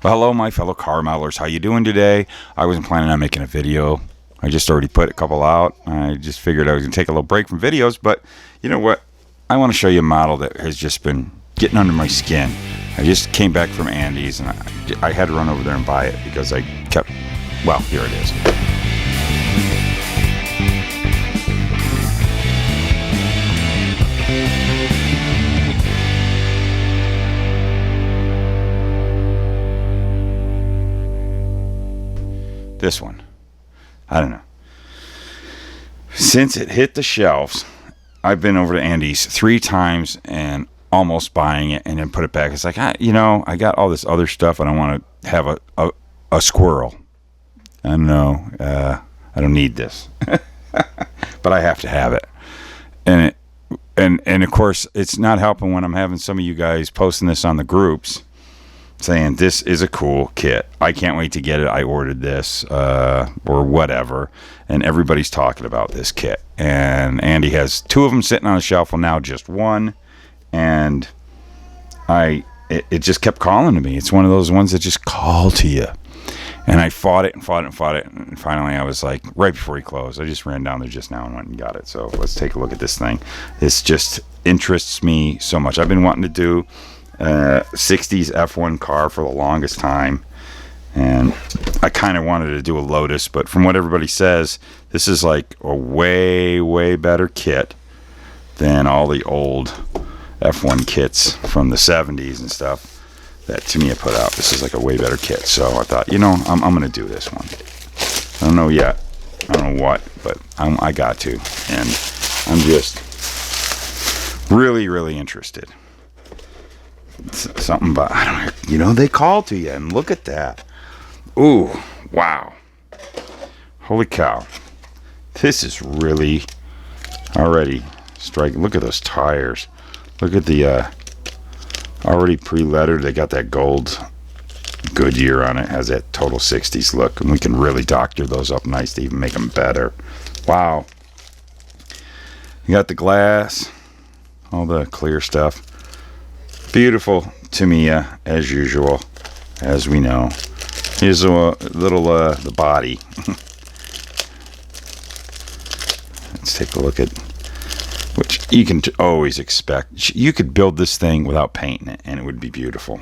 Well, hello, my fellow car modelers. How you doing today? I wasn't planning on making a video. I just already put a couple out. I just figured I was going to take a little break from videos, but you know what? I want to show you a model that has just been getting under my skin. I just came back from Andy's, and I had to run over there and buy it because I kept... Well, here it is. This one. I don't know. Since it hit the shelves, I've been over to Andy's 3 times and almost buying it and then put it back. It's like, I got all this other stuff. I don't want to have a squirrel. I know. I don't need this. But I have to have it. And of course, it's not helping when I'm having some of you guys posting this on the groups saying this is a cool kit. I can't wait to get it. I ordered this or whatever. And everybody's talking about this kit. And Andy has 2 of them sitting on the shelf. Well, now just 1. And it just kept calling to me. It's one of those ones that just call to you. And I fought it. And finally I was like, right before he closed, I just ran down there just now and went and got it. So let's take a look at this thing. This just interests me so much. I've been wanting to do 60s F1 car for the longest time, and I kind of wanted to do a Lotus, but from what everybody says, this is like a way better kit than all the old F1 kits from the 70s and stuff that Tamiya put out. This is like a way better kit, so I thought, I'm gonna do this one. I don't know yet, I don't know what, but I got to, and I'm just really interested. Something about, I don't know, they call to you, and look at that. Ooh, wow. Holy cow. This is really already striking. Look at those tires. Look at the already pre-lettered. They got that gold Goodyear on it. Has that total 60s look, and we can really doctor those up nice to even make them better. Wow. You got the glass, all the clear stuff. Beautiful Tamiya, as usual, as we know. Here's a little the body. Let's take a look at, which you can always expect. You could build this thing without painting it, and it would be beautiful.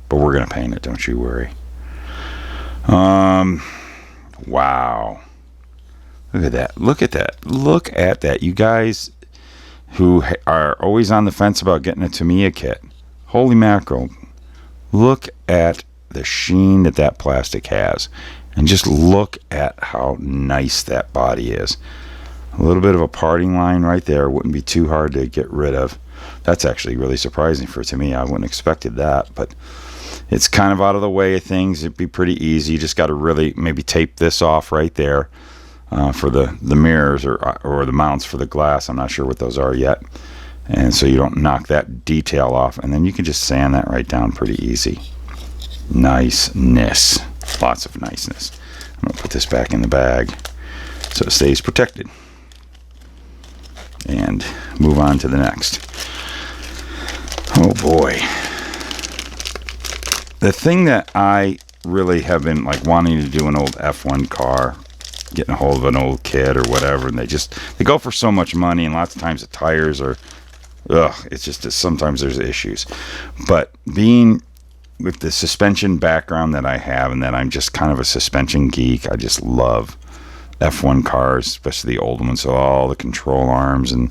But we're gonna paint it, don't you worry. Wow. Look at that. Look at that. Look at that. You guys who are always on the fence about getting a Tamiya kit. Holy mackerel. Look at the sheen that plastic has. And just look at how nice that body is. A little bit of a parting line right there. Wouldn't be too hard to get rid of. That's actually really surprising for Tamiya. I wouldn't have expected that. But it's kind of out of the way of things. It'd be pretty easy. You just got to really maybe tape this off right there for the mirrors or the mounts for the glass. I'm not sure what those are yet. And so you don't knock that detail off, and then you can just sand that right down pretty easy. Niceness. Lots of niceness. I'm going to put this back in the bag so it stays protected. And move on to the next. Oh boy. The thing that I really have been like wanting to do an old F1 car, getting a hold of an old kit or whatever, and they go for so much money, and lots of times the tires are... it's just sometimes there's issues. But being with the suspension background that I have, and that I'm just kind of a suspension geek, I just love F1 cars, especially the old ones, so all the control arms and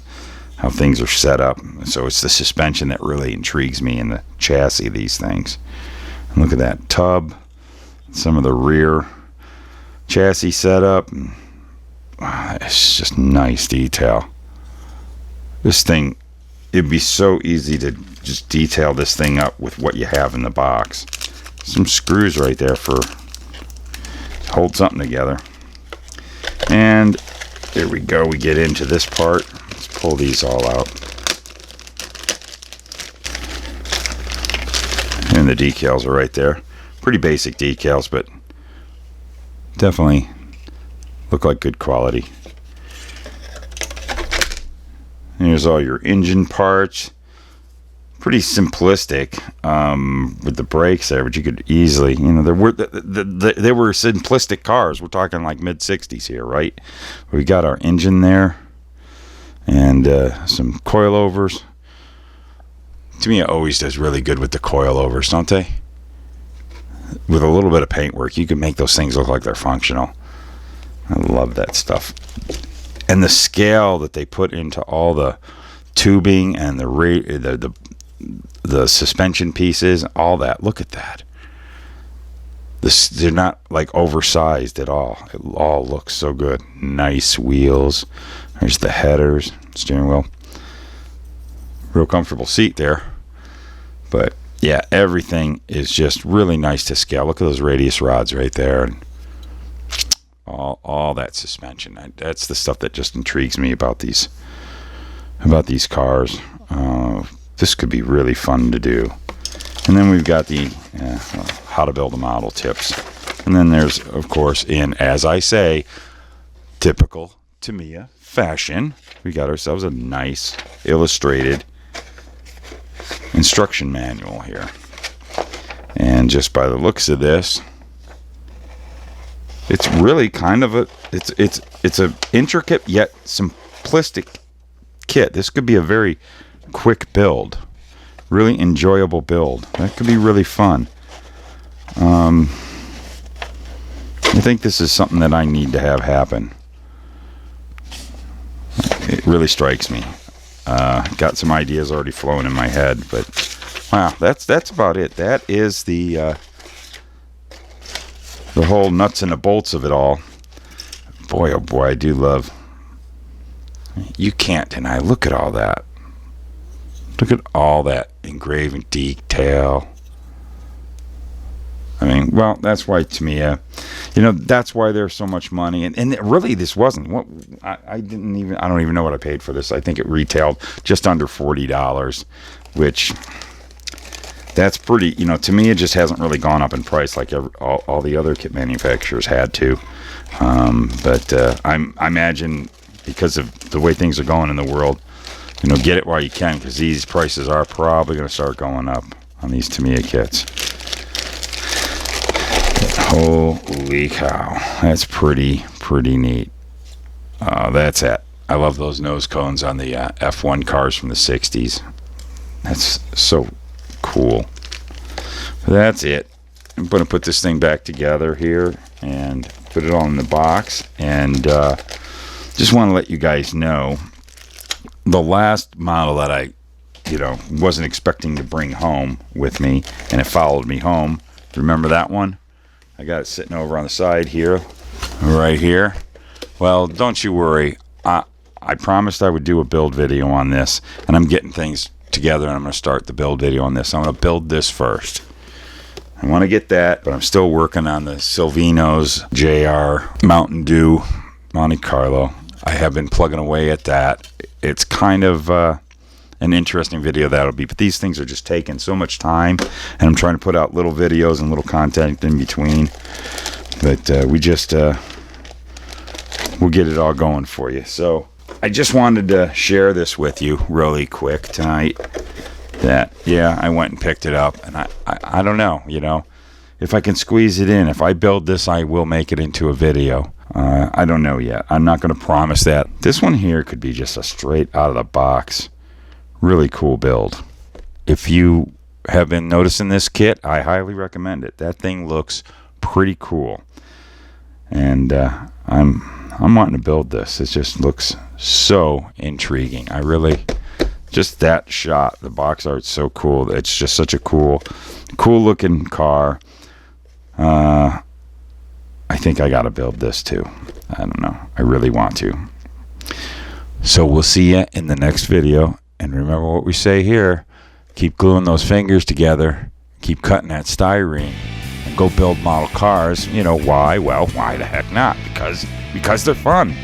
how things are set up. So it's the suspension that really intrigues me, and the chassis of these things. And look at that tub, some of the rear chassis setup. It's just nice detail. This thing, it'd be so easy to just detail this thing up with what you have in the box. Some screws right there to hold something together. And there we go. We get into this part. Let's pull these all out. And the decals are right there. Pretty basic decals, but definitely look like good quality. Here's all your engine parts. pretty simplistic with the brakes there, but you could easily, there were they were simplistic cars. We're talking like mid 60s here, right? We got our engine there and some coilovers. Tamiya always does really good with the coilovers, don't they? With a little bit of paint work, you can make those things look like they're functional. I love that stuff. And the scale that they put into all the tubing and the suspension pieces, all that. Look at that. They're not like oversized at all. It all looks so good. Nice wheels. There's the headers, steering wheel. Real comfortable seat there. But yeah, everything is just really nice to scale. Look at those radius rods right there, and all that suspension. That's the stuff that just intrigues me about these cars. This could be really fun to do. And then we've got the how to build a model tips. And then there's, of course, as I say, typical Tamiya fashion, we got ourselves a nice illustrated instruction manual here. And just by the looks of this, it's really kind of it's a intricate yet simplistic kit. This could be a very quick build, really enjoyable build. That could be really fun. I think this is something that I need to have happen. It really strikes me. Got some ideas already flowing in my head, but wow, that's about it. That is the whole nuts and the bolts of it all. Boy, oh boy, I do love. You can't deny. Look at all that. Look at all that engraving detail. I mean, well, that's why Tamiya, that's why there's so much money. And really, this wasn't what I don't even know what I paid for this. I think it retailed just under $40, which that's pretty, Tamiya just hasn't really gone up in price like all the other kit manufacturers had to. But I imagine because of the way things are going in the world, get it while you can, because these prices are probably going to start going up on these Tamiya kits. Holy cow, that's pretty neat. That's it. I love those nose cones on the F1 cars from the 60s. That's so cool. That's it. I'm going to put this thing back together here and put it all in the box. And just want to let you guys know, the last model that I, wasn't expecting to bring home with me, and it followed me home. Remember that one? I got it sitting over on the side here, right here. Well, don't you worry. I promised I would do a build video on this, and I'm getting things together, and I'm going to start the build video on this. I'm going to build this first. I want to get that, but I'm still working on the Salvino's JR Mountain Dew Monte Carlo. I have been plugging away at that. It's kind of an interesting video that'll be, but these things are just taking so much time, and I'm trying to put out little videos and little content in between, but we'll get it all going for you. So I just wanted to share this with you really quick tonight, that I went and picked it up, and I don't know, if I can squeeze it in. If I build this, I will make it into a video. I don't know yet. I'm not going to promise that. This one here could be just a straight out of the box, really cool build. If you have been noticing this kit, I highly recommend it. That thing looks pretty cool, and I'm wanting to build this. It just looks so intriguing. I really, just that shot, the box art's so cool. It's just such a cool looking car. I think I gotta build this too. I don't know. I really want to. So we'll see you in the next video. And remember what we say here. Keep gluing those fingers together. Keep cutting that styrene. And go build model cars. Why? Well, why the heck not? Because they're fun.